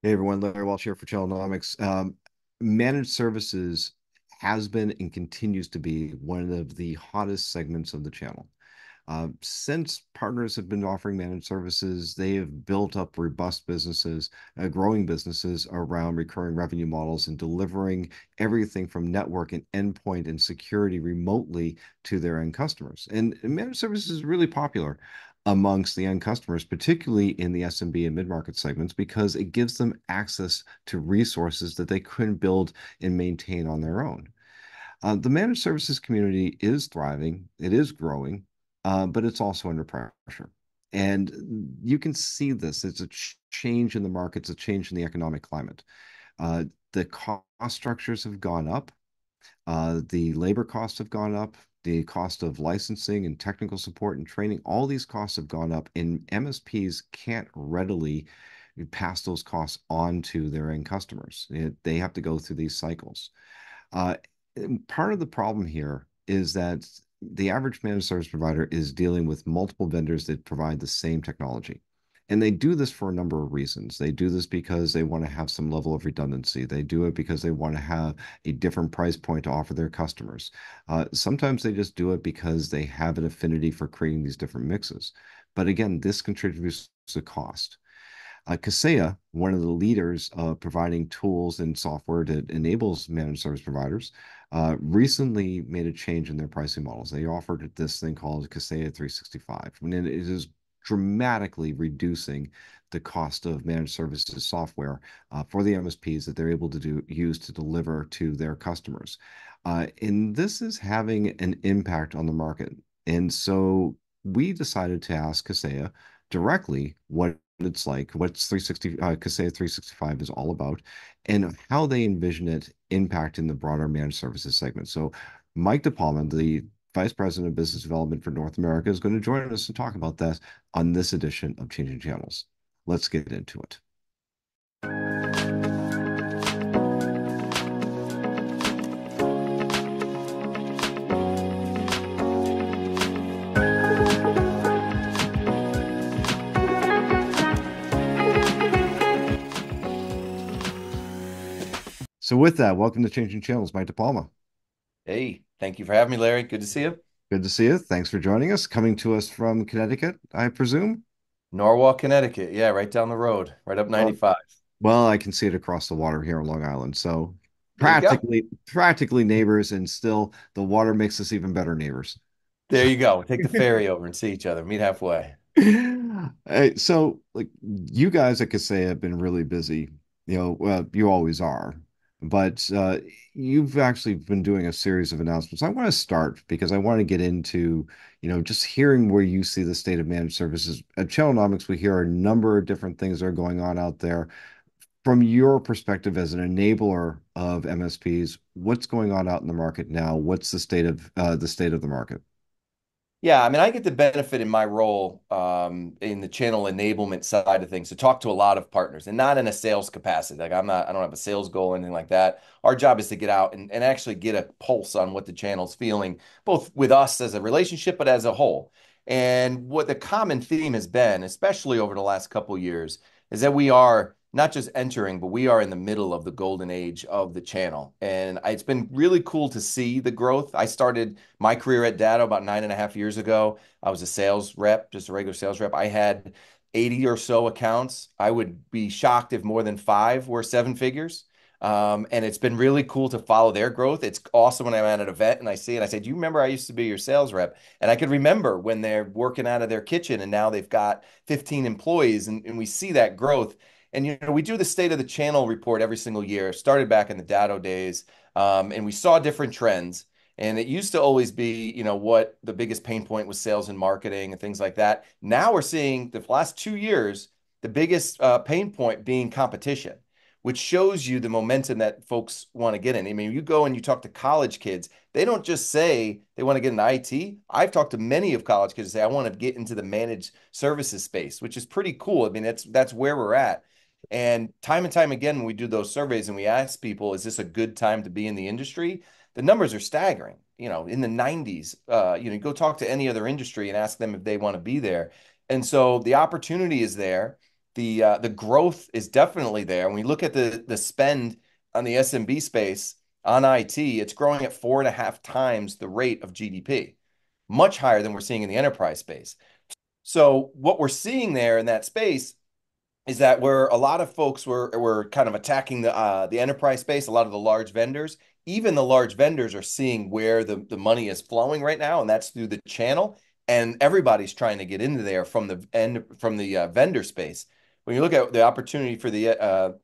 Hey everyone, Larry Walsh here for Channelnomics. Managed services has been and continues to be one of the hottest segments of the channel. Since partners have been offering managed services, they have built up robust businesses, growing businesses around recurring revenue models and delivering everything from network and endpoint and security remotely to their end customers. And managed services is really popular amongst the end customers, particularly in the SMB and mid-market segments, because it gives them access to resources that they couldn't build and maintain on their own. The managed services community is thriving, it is growing, but it's also under pressure. And you can see this. It's a change in the markets, a change in the economic climate. The cost structures have gone up. The labor costs have gone up. The cost of licensing and technical support and training, all these costs have gone up, and MSPs can't readily pass those costs on to their end customers. They have to go through these cycles. Uh, and part of the problem here is that the average managed service provider is dealing with multiple vendors that provide the same technology. And they do this for a number of reasons. They do this because they want to have some level of redundancy. They do it because they want to have a different price point to offer their customers. Sometimes they just do it because they have an affinity for creating these different mixes. But again, this contributes to cost. Kaseya, one of the leaders of providing tools and software that enables managed service providers, recently made a change in their pricing models. They offered this thing called Kaseya 365, and it is dramatically reducing the cost of managed services software for the MSPs that they're able to use to deliver to their customers. And this is having an impact on the market. And so we decided to ask Kaseya directly what it's like, what's 360 Kaseya 365 is all about, and how they envision it impacting the broader managed services segment. So Mike DePalma, the Vice President of Business Development for North America, is going to join us and talk about that on this edition of Changing Channels. Let's get into it. So with that, welcome to Changing Channels, Mike DePalma. Hey, thank you for having me, Larry. Good to see you. Good to see you. Thanks for joining us. Coming to us from Connecticut, I presume. Norwalk, Connecticut. Yeah, right down the road, right up Well, 95. well, I can see it across the water here on Long Island. So There you go. practically neighbors, and still the water makes us even better neighbors. There you go. Take the ferry over and see each other. Meet halfway. Hey, so like you guys, I could say, have been really busy. You always are, but you've actually been doing a series of announcements. I want to start because I want to get into, just hearing where you see the state of managed services. At Channelnomics, we hear a number of different things that are going on out there. From your perspective as an enabler of MSPs, what's going on out in the market now? What's the state of the market? Yeah, I mean, I get the benefit in my role in the channel enablement side of things to talk to a lot of partners and not in a sales capacity. Like I don't have a sales goal or anything like that. Our job is to get out and actually get a pulse on what the channel's feeling, both with us as a relationship, but as a whole. And what the common theme has been, especially over the last couple of years, is that we are not just entering, but we are in the middle of the golden age of the channel. And it's been really cool to see the growth. I started my career at Datto about 9.5 years ago. I was a sales rep, just a regular sales rep. I had 80 or so accounts. I would be shocked if more than five were seven figures. And it's been really cool to follow their growth. It's awesome when I'm at an event and I see it. I say, "Do you remember I used to be your sales rep?" And I could remember when they're working out of their kitchen and now they've got 15 employees, and we see that growth. And we do the state of the channel report every single year. Started back in the Datto days, and we saw different trends. And it used to always be, what the biggest pain point was sales and marketing and things like that. Now we're seeing the last 2 years, the biggest pain point being competition, which shows you the momentum that folks want to get in. I mean, you go and you talk to college kids, they don't just say they want to get into IT. I've talked to many of college kids that say, I want to get into the managed services space, which is pretty cool. I mean, that's where we're at. And time again, when we do those surveys and we ask people, is this a good time to be in the industry? The numbers are staggering. In the 90s, you go talk to any other industry and ask them if they want to be there. And so the opportunity is there. the growth is definitely there. When we look at the spend on the SMB space on IT, it's growing at 4.5 times the rate of GDP, much higher than we're seeing in the enterprise space. So what we're seeing there in that space is that where a lot of folks were kind of attacking the enterprise space, a lot of the large vendors, even the large vendors are seeing where the money is flowing right now, and that's through the channel. And everybody's trying to get into there from the end from the vendor space. When you look at the opportunity for the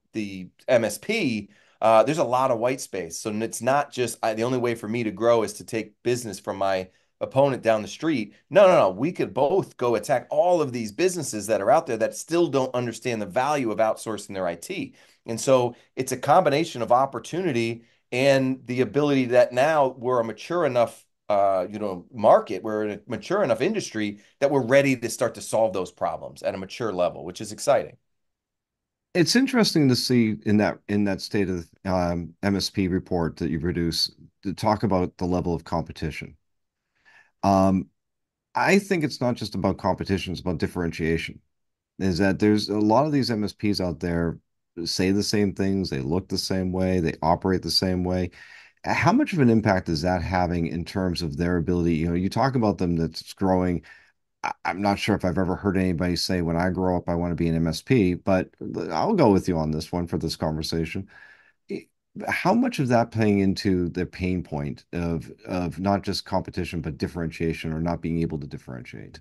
MSP, there's a lot of white space. So it's not just the only way for me to grow is to take business from my opponent down the street. No, no, no. We could both go attack all of these businesses that are out there that still don't understand the value of outsourcing their IT. And so it's a combination of opportunity and the ability that now we're a mature enough market, we're in a mature enough industry that we're ready to start to solve those problems at a mature level, which is exciting. It's interesting to see in that state of MSP report that you produce to talk about the level of competition. Um, I think it's not just about competition, it's about differentiation. Is that there's a lot of these MSPs out there say the same things, they look the same way, they operate the same way. How much of an impact is that having in terms of their ability? You talk about them that's growing. I'm not sure if I've ever heard anybody say, when I grow up, I want to be an MSP, but I'll go with you on this one for this conversation. I- How much of that playing into the pain point of not just competition, but differentiation or not being able to differentiate?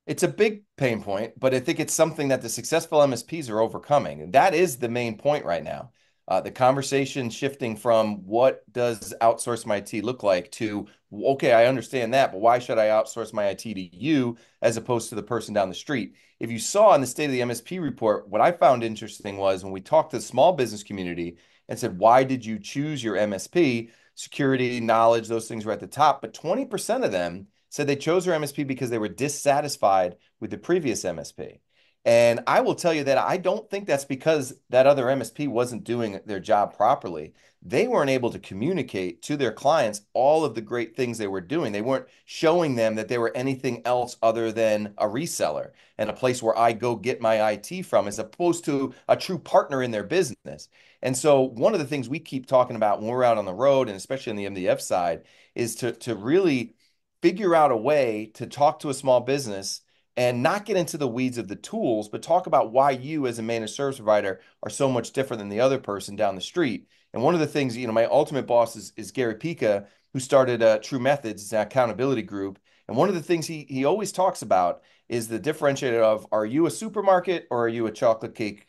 It's a big pain point, but I think it's something that the successful MSPs are overcoming. And that is the main point right now. The conversation shifting from what does outsource my IT look like to, okay, I understand that, but why should I outsource my IT to you as opposed to the person down the street? If you saw in the State of the MSP report, what I found interesting was when we talked to the small business community and said, why did you choose your MSP? Security, knowledge, those things were at the top, but 20% of them said they chose their MSP because they were dissatisfied with the previous MSP. And I will tell you that I don't think that's because that other MSP wasn't doing their job properly. They weren't able to communicate to their clients all of the great things they were doing. They weren't showing them that they were anything else other than a reseller and a place where I go get my IT from, as opposed to a true partner in their business. And so, one of the things we keep talking about when we're out on the road, and especially on the MDF side, is to really figure out a way to talk to a small business and not get into the weeds of the tools, but talk about why you as a managed service provider are so much different than the other person down the street. And one of the things, my ultimate boss is Gary Pica, who started True Methods, it's an accountability group. And one of the things he always talks about is the differentiator of, are you a supermarket or are you a chocolate cake,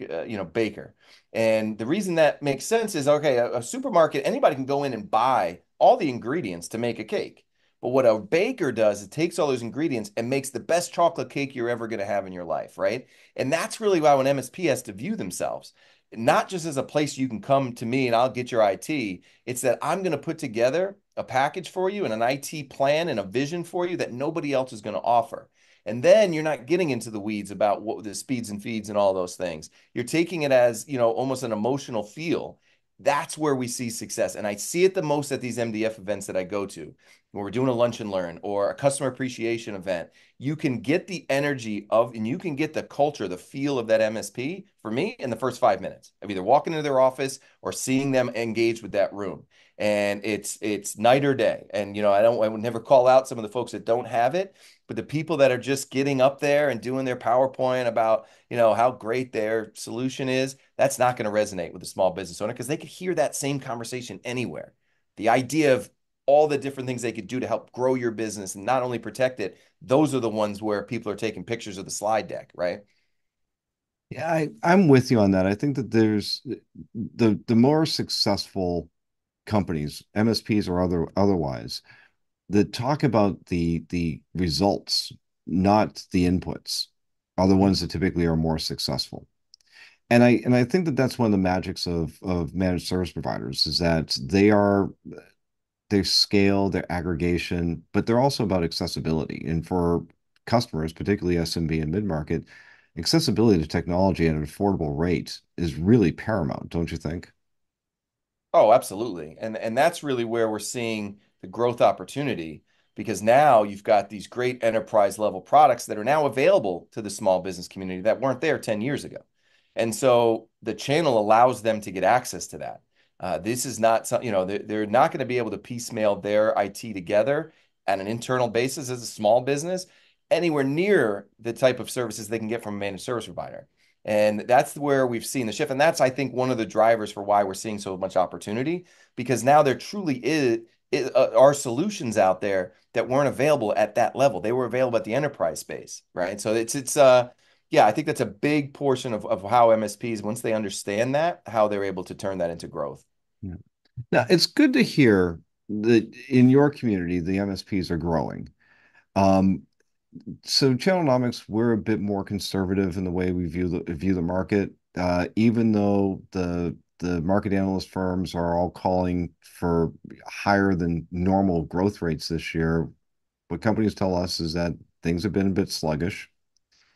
baker? And the reason that makes sense is, okay, a supermarket, anybody can go in and buy all the ingredients to make a cake. But what a baker does is takes all those ingredients and makes the best chocolate cake you're ever going to have in your life, right? And that's really why an MSP has to view themselves, not just as a place you can come to me and I'll get your IT. It's that I'm going to put together a package for you and an IT plan and a vision for you that nobody else is going to offer. And then you're not getting into the weeds about what the speeds and feeds and all those things. You're taking it as, almost an emotional feel. That's where we see success. And I see it the most at these MDF events that I go to, when we're doing a lunch and learn or a customer appreciation event. You can get the energy of, and you can get the culture, the feel of that MSP for me in the first 5 minutes of either walking into their office or seeing them engage with that room. And it's night or day. And I would never call out some of the folks that don't have it, but the people that are just getting up there and doing their PowerPoint about, how great their solution is, that's not going to resonate with a small business owner because they could hear that same conversation anywhere. The idea of all the different things they could do to help grow your business and not only protect it, those are the ones where people are taking pictures of the slide deck, right? Yeah, I'm with you on that. I think that there's the more successful companies, MSPs or otherwise, that talk about the results, not the inputs, are the Mhm. ones that typically are more successful. And I think that that's one of the magics of managed service providers is that their scale, their aggregation, but they're also about accessibility. And for customers, particularly SMB and mid-market, accessibility to technology at an affordable rate is really paramount, don't you think? Oh, absolutely. And that's really where we're seeing the growth opportunity. because now you've got these great enterprise level products that are now available to the small business community that weren't there 10 years ago. And so the channel allows them to get access to that. This is not something, they're not going to be able to piecemeal their IT together at an internal basis as a small business anywhere near the type of services they can get from a managed service provider. And that's where we've seen the shift. And that's, I think, one of the drivers for why we're seeing so much opportunity, because now there truly are solutions out there that weren't available at that level. They were available at the enterprise space, right? So yeah, I think that's a big portion of how MSPs, once they understand that, how they're able to turn that into growth. Yeah. Now, it's good to hear that in your community, the MSPs are growing. Um, so Channelnomics, we're a bit more conservative in the way we view the market, even though the market analyst firms are all calling for higher than normal growth rates this year. What companies tell us is that things have been a bit sluggish.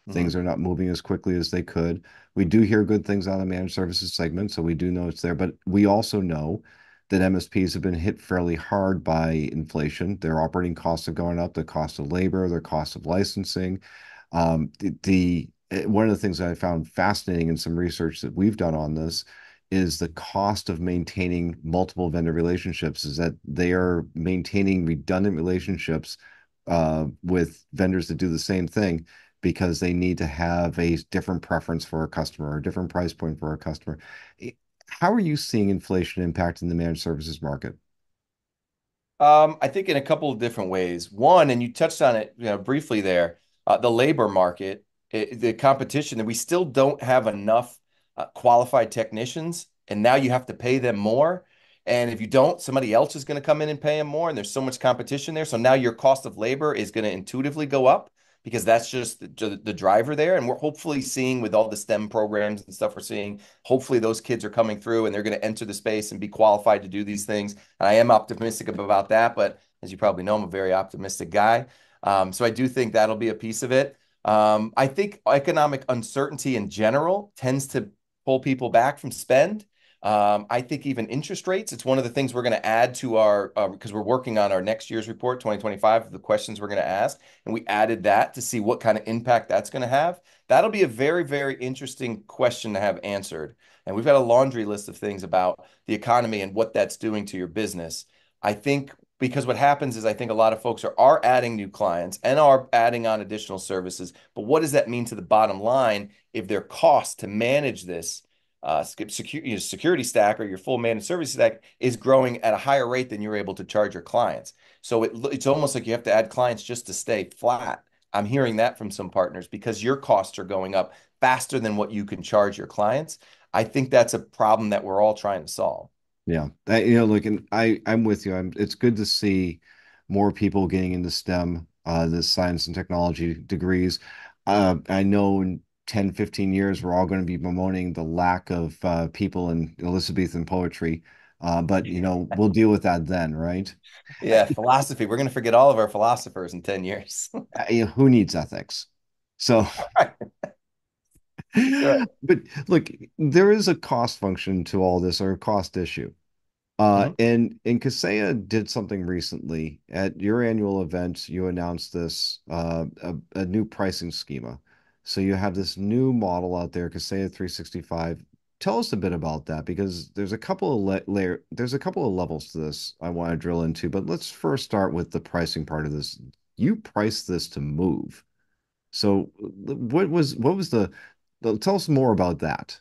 Mhm. Things are not moving as quickly as they could. We do hear good things on the managed services segment, so we do know it's there. But we also know that MSPs have been hit fairly hard by inflation. Their operating costs are going up, the cost of labor, their cost of licensing. One of the things that I found fascinating in some research that we've done on this is the cost of maintaining multiple vendor relationships, is that they are maintaining redundant relationships with vendors that do the same thing because they need to have a different preference for a customer or a different price point for a customer. How are you seeing inflation impacting the managed services market? I think in a couple of different ways. One, and you touched on it, briefly there, the labor market, the competition, that we still don't have enough qualified technicians, and now you have to pay them more. And if you don't, somebody else is going to come in and pay them more, and there's so much competition there. So now your cost of labor is going to intuitively go up because that's just the driver there. And we're hopefully seeing with all the STEM programs and stuff we're seeing, hopefully those kids are coming through and they're going to enter the space and be qualified to do these things. And I am optimistic about that, but as you probably know, I'm a very optimistic guy. So I do think that'll be a piece of it. I think economic uncertainty in general tends to pull people back from spend. I think even interest rates, it's one of the things we're going to add to our, because we're working on our next year's report, 2025, the questions we're going to ask. And we added that to see what kind of impact that's going to have. That'll be a very, very interesting question to have answered. And we've got a laundry list of things about the economy and what that's doing to your business. I think because what happens is I think a lot of folks are adding new clients and are adding on additional services. But what does that mean to the bottom line if their cost to manage this security stack or your full managed service stack is growing at a higher rate than you're able to charge your clients? So it's almost like you have to add clients just to stay flat. I'm hearing that from some partners because your costs are going up faster than what you can charge your clients. I think that's a problem that we're all trying to solve. Yeah, look, and I'm with you. It's good to see more people getting into STEM, the science and technology degrees. I know in 10, 15 years, we're all going to be bemoaning the lack of people in Elizabethan poetry. But we'll deal with that then, right? Yeah, philosophy. We're going to forget all of our philosophers in 10 years. Who needs ethics? So, Right. but look, there is a cost function to all this, or a cost issue. Mhm. And Kaseya did something recently at your annual event. You announced this a new pricing schema. So you have this new model out there, Kaseya 365. Tell us a bit about that because there's a couple of there's a couple of levels to this I want to drill into. But let's first start with the pricing part of this. You priced this to move. So what was tell us more about that.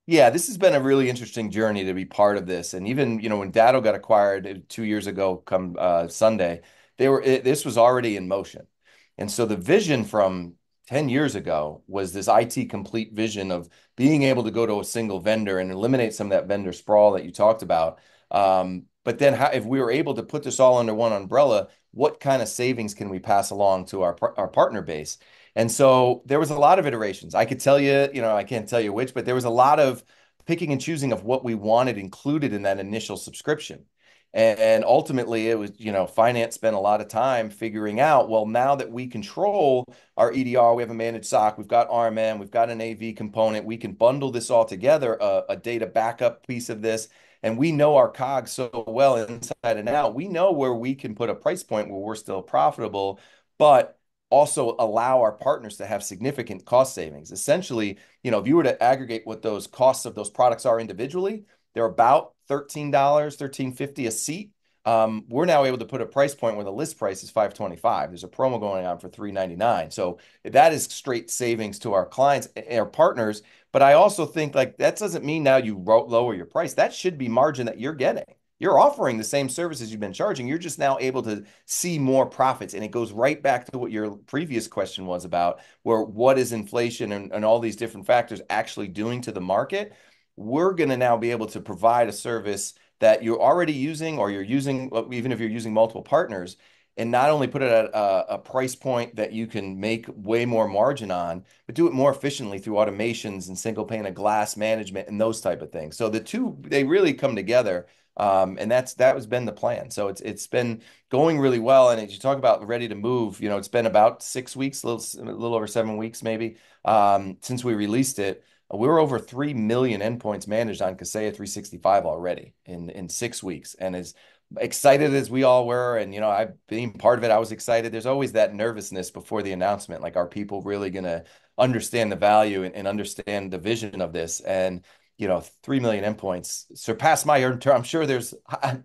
Yeah, this has been a really interesting journey to be part of this. And even, when Datto got acquired 2 years ago, come Sunday, this was already in motion. And so the vision from 10 years ago was this IT complete vision of being able to go to a single vendor and eliminate some of that vendor sprawl that you talked about. But then if we were able to put this all under one umbrella, what kind of savings can we pass along to our partner base? And so there was a lot of iterations. I could tell you, I can't tell you which, but there was a lot of picking and choosing of what we wanted included in that initial subscription. And ultimately, it was, finance spent a lot of time figuring out, well, now that we control our EDR, we have a managed SOC, we've got RMM, we've got an AV component, we can bundle this all together, a data backup piece of this, and we know our COGS so well inside and out. We know where we can put a price point where we're still profitable, but also allow our partners to have significant cost savings. Essentially, if you were to aggregate what those costs of those products are individually, they're about $13, $13.50 a seat. We're now able to put a price point where the list price is $525. There's a promo going on for $399. So that is straight savings to our clients, our partners. But I also think like that doesn't mean now you lower your price. That should be margin that you're getting. You're offering the same services you've been charging. You're just now able to see more profits. And it goes right back to what your previous question was about, where what is inflation and all these different factors actually doing to the market. We're going to now be able to provide a service that you're already using or you're using, even if you're using multiple partners, and not only put it at a price point that you can make way more margin on, but do it more efficiently through automations and single pane of glass management and those type of things. So the two, they really come together. And that has been the plan. So it's been going really well. And as you talk about ready to move, it's been about 6 weeks, a little over 7 weeks maybe, since we released it. We're over 3 million endpoints managed on Kaseya 365 already in 6 weeks. And as excited as we all were, and I being part of it, I was excited. There's always that nervousness before the announcement. Like, are people really gonna understand the value and understand the vision of this? And 3 million endpoints surpassed my earned term. I'm sure there's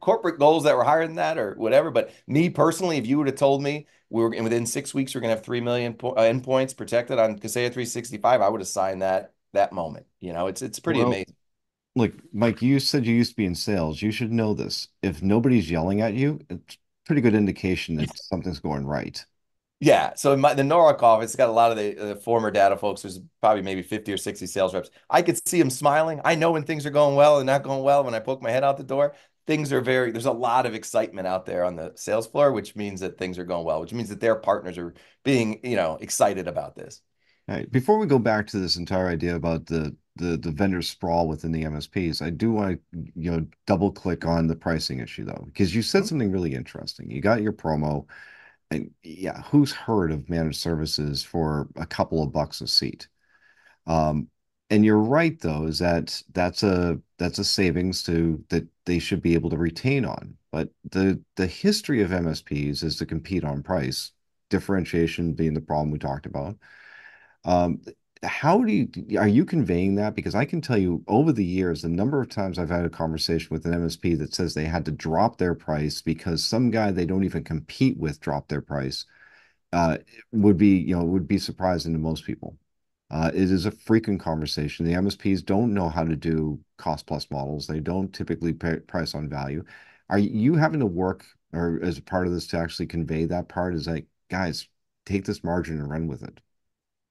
corporate goals that were higher than that or whatever. But me personally, if you would have told me we were within 6 weeks, we're going to have 3 million endpoints protected on Kaseya 365, I would have signed that moment. It's pretty Well, amazing. look, Mike, you said you used to be in sales. You should know this. If nobody's yelling at you, it's a pretty good indication that something's going right. Yeah. So in the Norwalk office, it's got a lot of the former data folks. There's probably maybe 50 or 60 sales reps. I could see them smiling. I know when things are going well and not going well when I poke my head out the door. There's a lot of excitement out there on the sales floor, which means that things are going well, which means that their partners are being, excited about this. All right. Before we go back to this entire idea about the vendor sprawl within the MSPs, I do want to, double click on the pricing issue though, because you said something really interesting. You got your promo, and yeah, who's heard of managed services for a couple of bucks a seat? Um, and you're right though, is that that's a savings to that they should be able to retain on. But the history of MSPs is to compete on price, differentiation being the problem we talked about. Um, how do you are you conveying that? Because I can tell you over the years, the number of times I've had a conversation with an MSP that says they had to drop their price because some guy they don't even compete with dropped their price, uh, would be surprising to most people. It is a frequent conversation. The MSPs don't know how to do cost plus models. They don't typically pay price on value. Are you having to work or as a part of this to actually convey that part? Is like, guys, take this margin and run with it.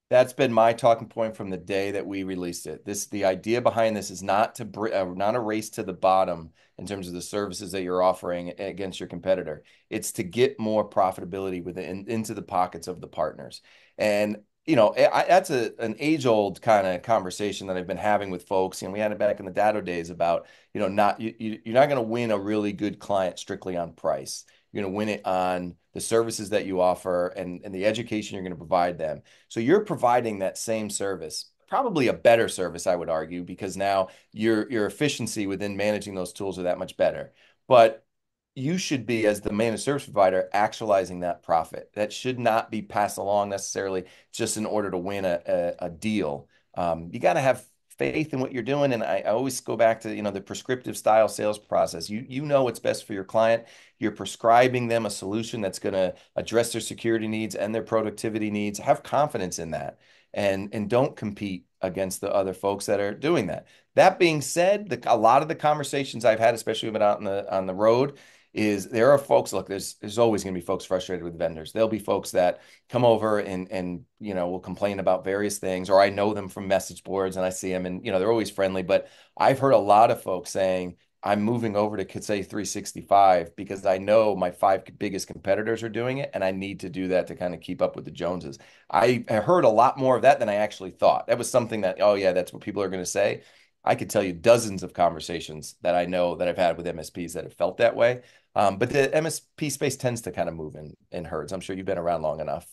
That's been my talking point from the day that we released it. The idea behind this is not a race to the bottom in terms of the services that you're offering against your competitor. It's to get more profitability into the pockets of the partners. And that's an age-old kind of conversation that I've been having with folks. We had it back in the Datto days about, you're not going to win a really good client strictly on price. You're going to win it on the services that you offer and the education you're going to provide them. So you're providing that same service, probably a better service, I would argue, because now your efficiency within managing those tools are that much better. But you should be, as the managed service provider, actualizing that profit. That should not be passed along necessarily just in order to win a deal. You got to have faith in what you're doing. And I always go back to, the prescriptive style sales process. You know what's best for your client. You're prescribing them a solution that's going to address their security needs and their productivity needs. Have confidence in that and don't compete against the other folks that are doing that. That being said, a lot of the conversations I've had, especially when out on the road, is there are folks, look, there's always going to be folks frustrated with vendors. There'll be folks that come over and will complain about various things, or I know them from message boards and I see them and they're always friendly. But I've heard a lot of folks saying, I'm moving over to Kaseya 365 because I know my five biggest competitors are doing it, and I need to do that to kind of keep up with the Joneses. I heard a lot more of that than I actually thought. That was something that, oh yeah, that's what people are going to say. I could tell you dozens of conversations that I know that I've had with MSPs that have felt that way. But the MSP space tends to kind of move in herds. I'm sure you've been around long enough.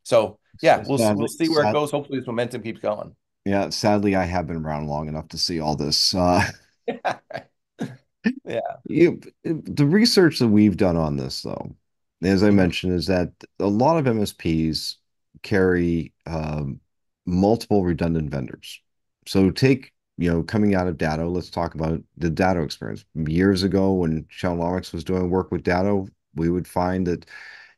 So yeah, we'll Sadly, see where it goes. Hopefully, this momentum keeps going. yeah, sadly, I have been around long enough to see all this. Yeah. The research that we've done on this, though, as I Mhm. mentioned, is that a lot of MSPs carry multiple redundant vendors. So take, coming out of Datto, let's talk about the Datto experience. Years ago, when Channelnomics was doing work with Datto, we would find that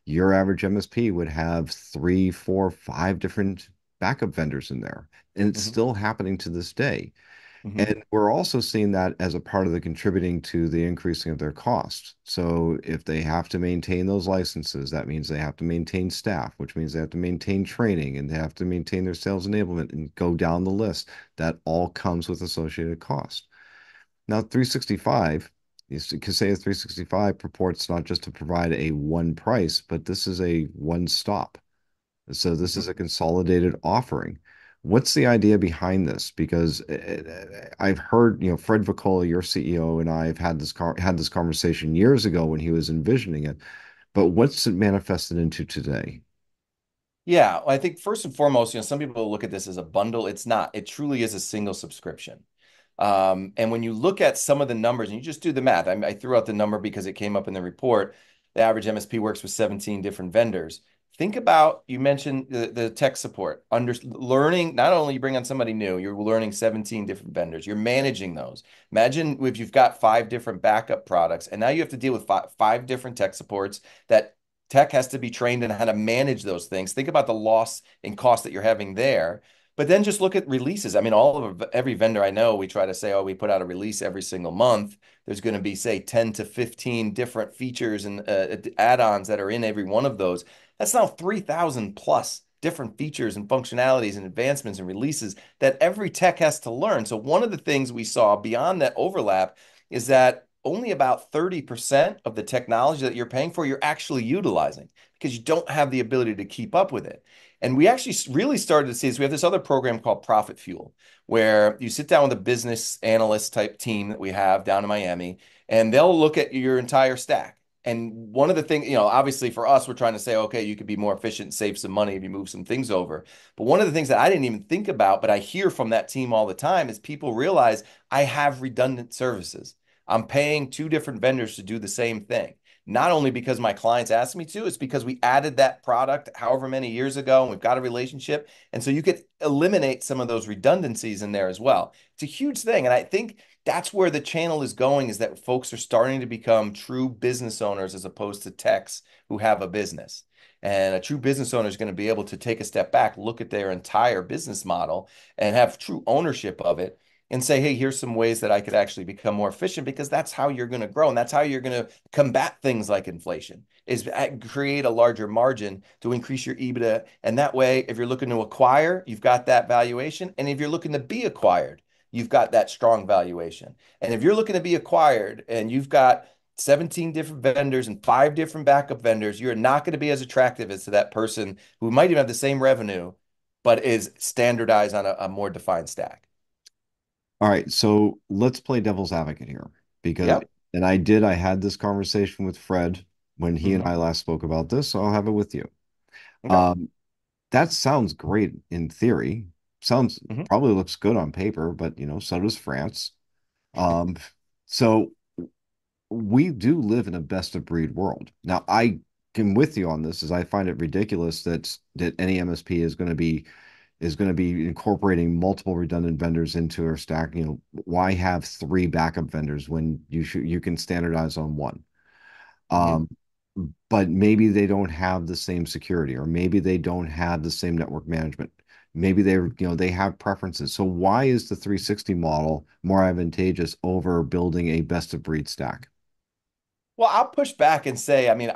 your average MSP would have three, four, five different backup vendors in there. And it's Mhm. still happening to this day. Mhm. And we're also seeing that as a part of the contributing to the increasing of their costs. So if they have to maintain those licenses, that means they have to maintain staff, which means they have to maintain training and they have to maintain their sales enablement and go down the list. That all comes with associated cost. Now, 365, Kaseya 365 purports not just to provide a one price, but this is a one stop. So this Mhm. is a consolidated offering. What's the idea behind this? Because I've heard, Fred Vicola, your CEO, and I have had this conversation years ago when he was envisioning it. But what's it manifested into today? Yeah, well, I think first and foremost, some people look at this as a bundle. It's not. It truly is a single subscription. And when you look at some of the numbers and you just do the math, I threw out the number because it came up in the report. The average MSP works with 17 different vendors. Think about, you mentioned the tech support, learning, not only you bring on somebody new, you're learning 17 different vendors. You're managing those. Imagine if you've got five different backup products, and now you have to deal with five different tech supports that tech has to be trained in how to manage those things. Think about the loss in cost that you're having there. But then just look at releases. I mean, every vendor I know, we try to say, oh, we put out a release every single month. There's going to be, say, 10 to 15 different features and add-ons that are in every one of those. That's now 3,000 plus different features and functionalities and advancements and releases that every tech has to learn. So one of the things we saw beyond that overlap is that only about 30% of the technology that you're paying for, you're actually utilizing because you don't have the ability to keep up with it. And we actually really started to see this. We have this other program called Profit Fuel, where you sit down with a business analyst type team that we have down in Miami, and they'll look at your entire stack. And one of the things, obviously for us, we're trying to say, okay, you could be more efficient and save some money if you move some things over. But one of the things that I didn't even think about, but I hear from that team all the time is people realize I have redundant services. I'm paying two different vendors to do the same thing. Not only because my clients asked me to, it's because we added that product however many years ago and we've got a relationship. And so you could eliminate some of those redundancies in there as well. It's a huge thing. And I think that's where the channel is going, is that folks are starting to become true business owners as opposed to techs who have a business. And a true business owner is going to be able to take a step back, look at their entire business model, and have true ownership of it and say, hey, here's some ways that I could actually become more efficient because that's how you're going to grow. And that's how you're going to combat things like inflation is create a larger margin to increase your EBITDA. And that way, if you're looking to acquire, you've got that valuation. And if you're looking to be acquired, you've got that strong valuation. And if you're looking to be acquired and you've got 17 different vendors and five different backup vendors, you're not going to be as attractive as to that person who might even have the same revenue, but is standardized on a more defined stack. All right, so let's play devil's advocate here because, Yep. and I had this conversation with Fred when he and Mhm. I last spoke about this, so I'll have it with you. Okay. Um, that sounds great in theory. Sounds Mhm. probably looks good on paper, but so does France. Um, so we do live in a best of breed world. Now, I am with you on this, as I find it ridiculous that any MSP is going to be incorporating multiple redundant vendors into our stack. Why have three backup vendors when you can standardize on one? Mhm. Um, but maybe they don't have the same security, or maybe they don't have the same network management. Maybe they have preferences. So why is the 360 model more advantageous over building a best of breed stack? Well, I'll push back and say, I mean,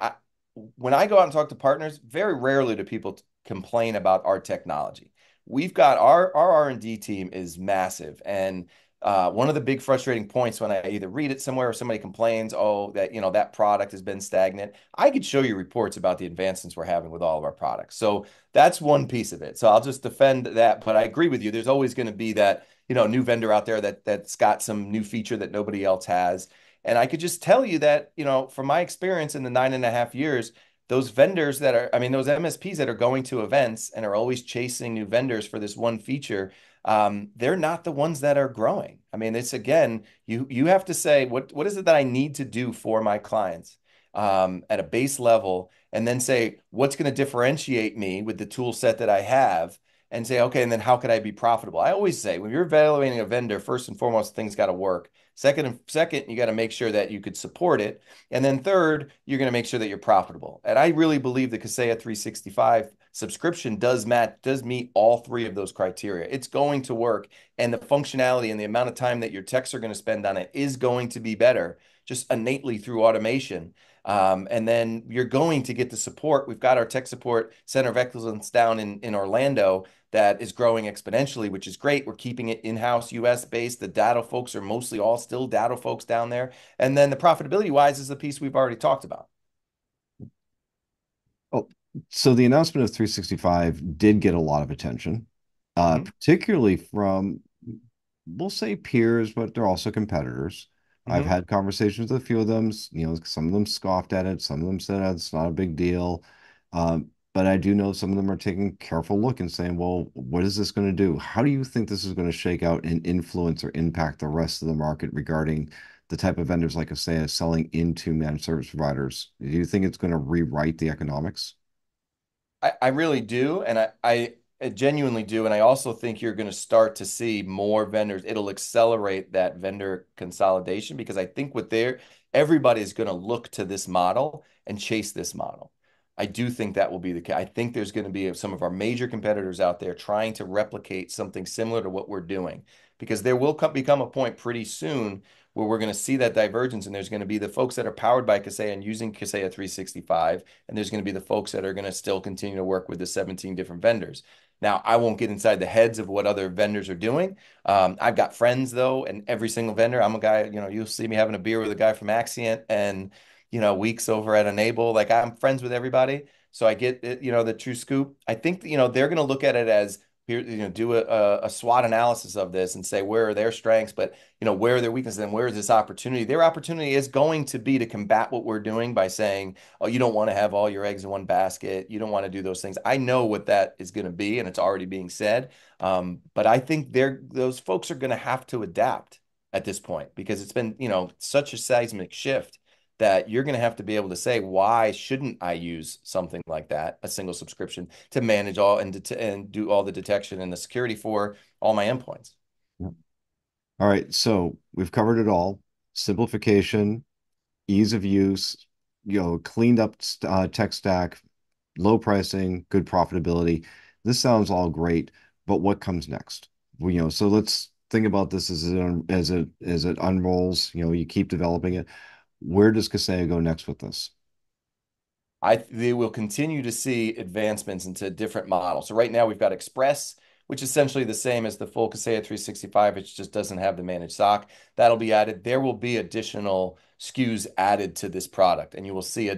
when I go out and talk to partners, very rarely do people complain about our technology. We've got our R&D team is massive, and one of the big frustrating points when I either read it somewhere or somebody complains, oh, that that product has been stagnant. I could show you reports about the advancements we're having with all of our products. So that's one piece of it. So I'll just defend that, but I agree with you. There's always going to be that. new vendor out there that's got some new feature that nobody else has. And I could just tell you that, from my experience in the 9.5 years, those vendors that are, I mean, those MSPs that are going to events and are always chasing new vendors for this one feature, they're not the ones that are growing. I mean, it's again, you have to say, what is it that I need to do for my clients at a base level, and then say, what's going to differentiate me with the tool set that I have, and say, okay, and then how could I be profitable? I always say, when you're evaluating a vendor, first and foremost, things got to work. Second, you got to make sure that you could support it. And then third, you're going to make sure that you're profitable. And I really believe the Kaseya 365 subscription does meet all three of those criteria. It's going to work, and the functionality and the amount of time that your techs are going to spend on it is going to be better, just innately through automation. And then you're going to get the support. We've got our tech support center of excellence down in Orlando that is growing exponentially, which is great. We're keeping it in-house, US based. The data folks are mostly all still data folks down there. And then the profitability wise is the piece we've already talked about. Oh, so the announcement of 365 did get a lot of attention, Hmm. particularly from, we'll say peers, but they're also competitors. I've Hmm. had conversations with a few of them. Some of them scoffed at it. Some of them said it's not a big deal. But I do know some of them are taking a careful look and saying, well, what is this going to do? How do you think this is going to shake out and influence or impact the rest of the market regarding the type of vendors like Kaseya selling into managed service providers? Do you think it's going to rewrite the economics? I really do. And I genuinely do. And I also think you're going to start to see more vendors. It'll accelerate that vendor consolidation, because I think everybody is going to look to this model and chase this model. I do think that will be the case. I think there's going to be some of our major competitors out there trying to replicate something similar to what we're doing, because there will become a point pretty soon where we're going to see that divergence, and there's going to be the folks that are powered by Kaseya and using Kaseya 365, and there's going to be the folks that are going to still continue to work with the 17 different vendors. Now, I won't get inside the heads of what other vendors are doing. I've got friends though, and every single vendor. I'm a guy, you'll see me having a beer with a guy from Axient, and weeks over at Enable. Like, I'm friends with everybody, so I get it, the true scoop. I think they're going to look at it as here, do a SWOT analysis of this and say where are their strengths, but where are their weaknesses and where is this opportunity? Their opportunity is going to be to combat what we're doing by saying, oh, you don't want to have all your eggs in one basket. You don't want to do those things. I know what that is going to be, and it's already being said. But I think those folks are going to have to adapt at this point, because it's been, such a seismic shift that you're going to have to be able to say, why shouldn't I use something like that, a single subscription, to manage all and do all the detection and the security for all my endpoints? Yeah. All right, so we've covered it all. Simplification, ease of use, cleaned up tech stack, low pricing, good profitability. This sounds all great, but what comes next? Well, so let's think about this as it unrolls. You keep developing it. Where does Kaseya go next with this? They will continue to see advancements into different models. So right now we've got Express, which is essentially the same as the full Kaseya 365, which just doesn't have the managed SOC. That'll be added. There will be additional SKUs added to this product, and you will see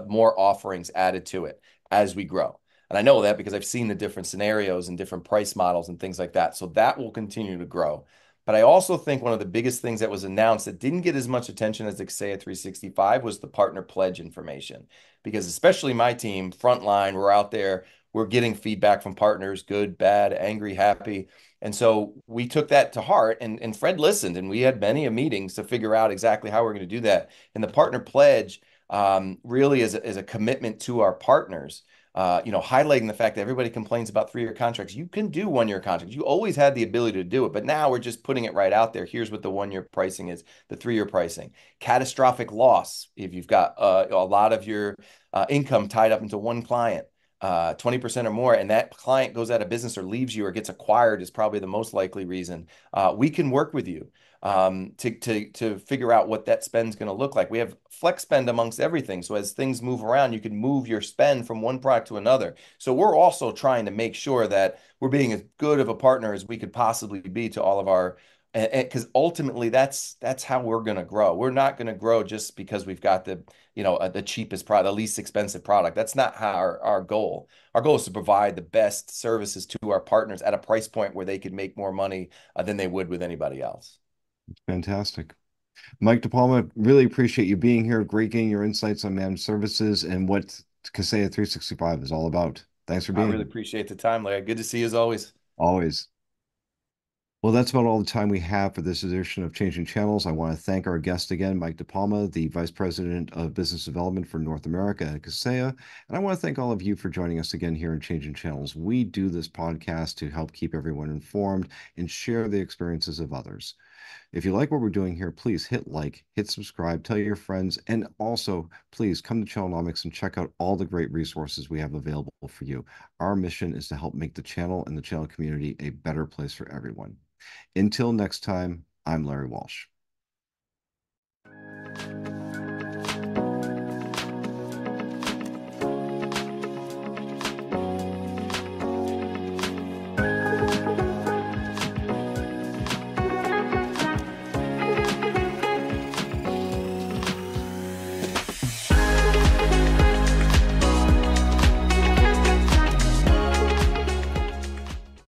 more offerings added to it as we grow. And I know that because I've seen the different scenarios and different price models and things like that. So that will continue to grow. But I also think one of the biggest things that was announced that didn't get as much attention as the Kaseya 365 was the partner pledge information, because especially my team, frontline, we're out there, we're getting feedback from partners, good, bad, angry, happy. And so we took that to heart, and Fred listened, and we had many a meetings to figure out exactly how we're going to do that. And the partner pledge really is a commitment to our partners. Highlighting the fact that everybody complains about 3-year contracts. You can do 1-year contracts. You always had the ability to do it, but now we're just putting it right out there. Here's what the 1-year pricing is, the 3-year pricing. Catastrophic loss, if you've got a lot of your income tied up into one client, 20% or more, and that client goes out of business or leaves you or gets acquired, is probably the most likely reason. We can work with you to figure out what that spend is going to look like. We have flex spend amongst everything. So as things move around, you can move your spend from one product to another. So we're also trying to make sure that we're being as good of a partner as we could possibly be to all of because ultimately that's how we're going to grow. We're not going to grow just because we've got the cheapest product, the least expensive product. That's not how our goal. Our goal is to provide the best services to our partners at a price point where they could make more money than they would with anybody else. Fantastic. Mike DePalma, really appreciate you being here. Great getting your insights on managed services and what Kaseya 365 is all about. Thanks for I being really here. appreciate the time, Larry. Good to see you as always. Always. Well, that's about all the time we have for this edition of Changing Channels. I want to thank our guest again, Mike DePalma, the Vice President of Business Development for North America at Kaseya. And I want to thank all of you for joining us again here in Changing Channels. We do this podcast to help keep everyone informed and share the experiences of others. If you like what we're doing here, please hit like, hit subscribe, tell your friends, and also please come to Channelnomics and check out all the great resources we have available for you. Our mission is to help make the channel and the channel community a better place for everyone. Until next time, I'm Larry Walsh.